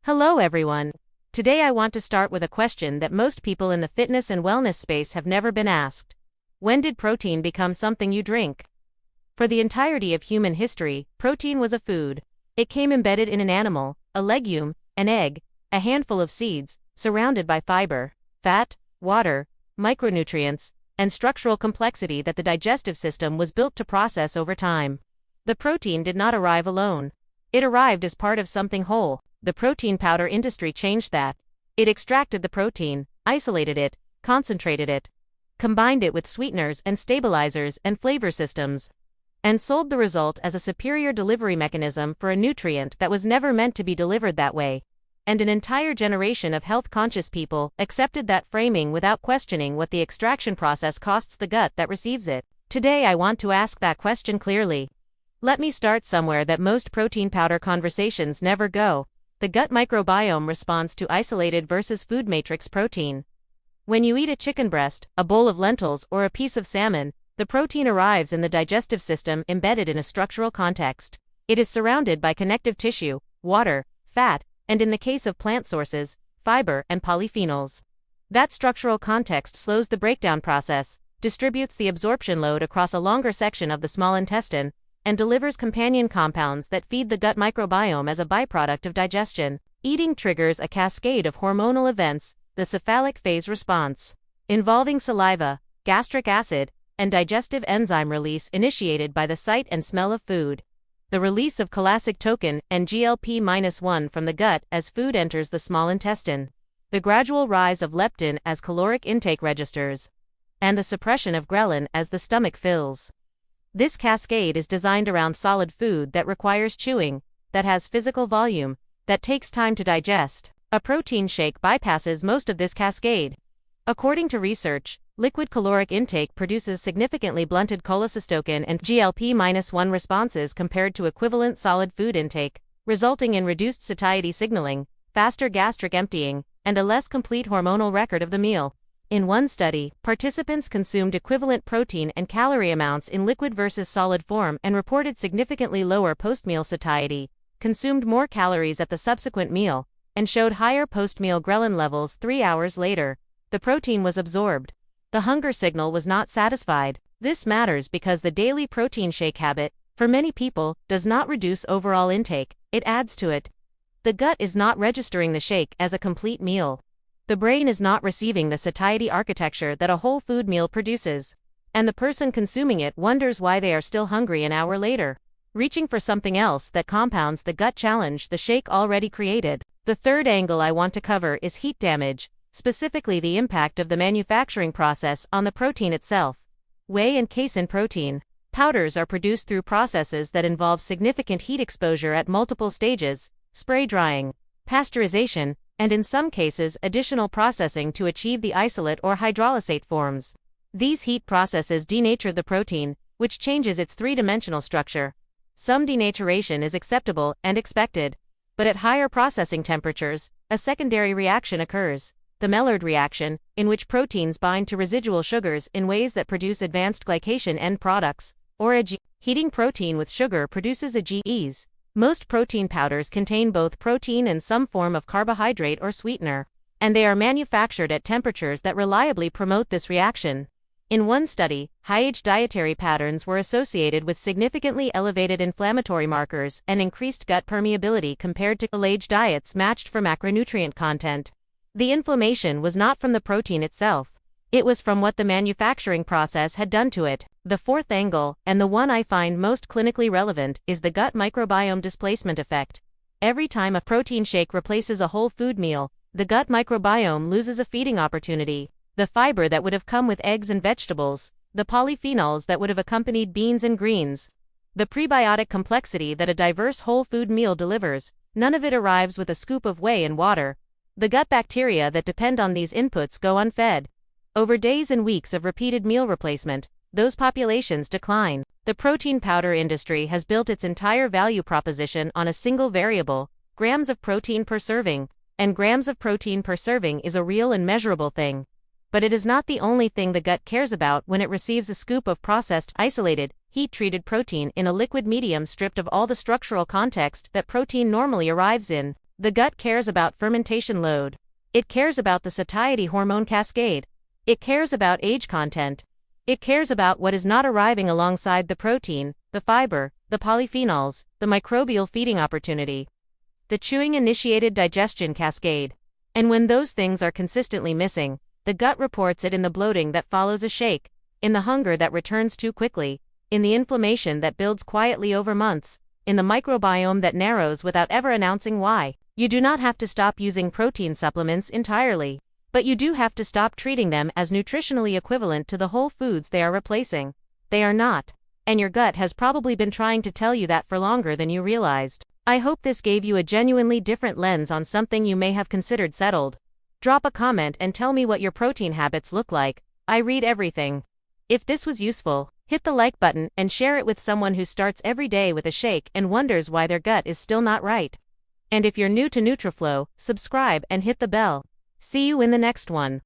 Hello everyone. Today I want to start with a question that most people in the fitness and wellness space have never been asked. When did protein become something you drink? For the entirety of human history, protein was a food. It came embedded in an animal, a legume, an egg, a handful of seeds, surrounded by fiber, fat, water, micronutrients, and structural complexity that the digestive system was built to process over time. The protein did not arrive alone. It arrived as part of something whole. The protein powder industry changed that. It extracted the protein, isolated it, concentrated it, combined it with sweeteners and stabilizers and flavor systems, and sold the result as a superior delivery mechanism for a nutrient that was never meant to be delivered that way. And an entire generation of health-conscious people accepted that framing without questioning what the extraction process costs the gut that receives it. Today I want to ask that question clearly. Let me start somewhere that most protein powder conversations never go. The gut microbiome response to isolated versus food matrix protein. When you eat a chicken breast, a bowl of lentils, or a piece of salmon, the protein arrives in the digestive system embedded in a structural context. It is surrounded by connective tissue, water, fat, and in the case of plant sources, fiber and polyphenols. That structural context slows the breakdown process, distributes the absorption load across a longer section of the small intestine, and delivers companion compounds that feed the gut microbiome as a byproduct of digestion. Eating triggers a cascade of hormonal events, the cephalic phase response, involving saliva, gastric acid, and digestive enzyme release initiated by the sight and smell of food. The release of cholecystokinin and GLP-1 from the gut as food enters the small intestine. The gradual rise of leptin as caloric intake registers. And the suppression of ghrelin as the stomach fills. This cascade is designed around solid food that requires chewing, that has physical volume, that takes time to digest. A protein shake bypasses most of this cascade. According to research, liquid caloric intake produces significantly blunted cholecystokinin and GLP-1 responses compared to equivalent solid food intake, resulting in reduced satiety signaling, faster gastric emptying, and a less complete hormonal record of the meal. In one study, participants consumed equivalent protein and calorie amounts in liquid versus solid form and reported significantly lower post-meal satiety, consumed more calories at the subsequent meal, and showed higher post-meal ghrelin levels 3 hours later. The protein was absorbed. The hunger signal was not satisfied. This matters because the daily protein shake habit, for many people, does not reduce overall intake, it adds to it. The gut is not registering the shake as a complete meal. The brain is not receiving the satiety architecture that a whole food meal produces. And the person consuming it wonders why they are still hungry an hour later, reaching for something else that compounds the gut challenge the shake already created. The third angle I want to cover is heat damage, specifically the impact of the manufacturing process on the protein itself. Whey and casein protein powders are produced through processes that involve significant heat exposure at multiple stages, spray drying, pasteurization, and in some cases additional processing to achieve the isolate or hydrolysate forms. These heat processes denature the protein, which changes its three-dimensional structure. Some denaturation is acceptable and expected, but at higher processing temperatures, a secondary reaction occurs, the Maillard reaction, in which proteins bind to residual sugars in ways that produce advanced glycation end products, or a G. Heating protein with sugar produces a GEs. Most protein powders contain both protein and some form of carbohydrate or sweetener, and they are manufactured at temperatures that reliably promote this reaction. In one study, high-age dietary patterns were associated with significantly elevated inflammatory markers and increased gut permeability compared to low-age diets matched for macronutrient content. The inflammation was not from the protein itself. It was from what the manufacturing process had done to it. The fourth angle, and the one I find most clinically relevant, is the gut microbiome displacement effect. Every time a protein shake replaces a whole food meal, the gut microbiome loses a feeding opportunity. The fiber that would have come with eggs and vegetables, the polyphenols that would have accompanied beans and greens, the prebiotic complexity that a diverse whole food meal delivers, none of it arrives with a scoop of whey and water. The gut bacteria that depend on these inputs go unfed. Over days and weeks of repeated meal replacement, those populations decline. The protein powder industry has built its entire value proposition on a single variable, grams of protein per serving, and grams of protein per serving is a real and measurable thing. But it is not the only thing the gut cares about when it receives a scoop of processed, isolated, heat-treated protein in a liquid medium stripped of all the structural context that protein normally arrives in. The gut cares about fermentation load. It cares about the satiety hormone cascade. It cares about age content. It cares about what is not arriving alongside the protein, the fiber, the polyphenols, the microbial feeding opportunity. The chewing-initiated digestion cascade. And when those things are consistently missing, the gut reports it in the bloating that follows a shake, in the hunger that returns too quickly, in the inflammation that builds quietly over months, in the microbiome that narrows without ever announcing why. You do not have to stop using protein supplements entirely, but you do have to stop treating them as nutritionally equivalent to the whole foods they are replacing. They are not. And your gut has probably been trying to tell you that for longer than you realized. I hope this gave you a genuinely different lens on something you may have considered settled. Drop a comment and tell me what your protein habits look like. I read everything. If this was useful, hit the like button and share it with someone who starts every day with a shake and wonders why their gut is still not right. And if you're new to Nutriflow, subscribe and hit the bell. See you in the next one.